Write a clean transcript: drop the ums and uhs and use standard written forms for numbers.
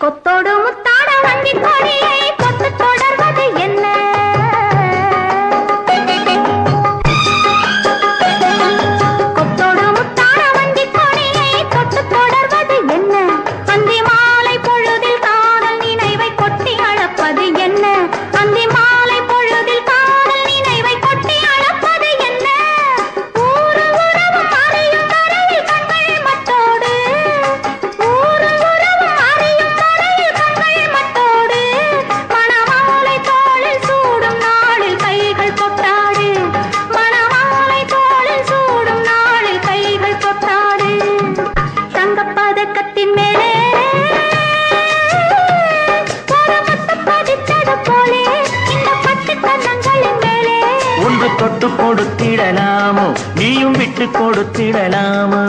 கொத்தோடு முத்தாட வண்டி கொடியை கொத்து தொடர்வது என்ன? கொத்தோடு முத்தாட வண்டி கொடியை கொத்து தொடர்வது என்ன? அந்தி மாலை பொழுதில் காதல் நினைவை கொட்டி அளப்பது என்ன? அந்தி மாலை பொழுதில் காதல் நினைவை கொட்டி அளப்பது என்ன? ஊரு உறவு அறியும் வரையில் கண்கள் மட்டோடு, ஊரு உறவு அறியும் வரையில் கண்கள் மட்டோடு, மணமாலை தோளில் சூடும் நாளில் கைகள் கொட்டாடு, மணமாலை தோளில் சூடும் நாளில் கைகள் கொட்டாடு. தங்கப்பதக்கத்தின் மேலே ஒரு முத்து பதித்தது போலே இந்த பட்டு கன்னங்களின் மேலே ஒன்று தொட்டு கொடுத்திடலாமோ, நீயும் விட்டு கொடுத்திடலாமோ?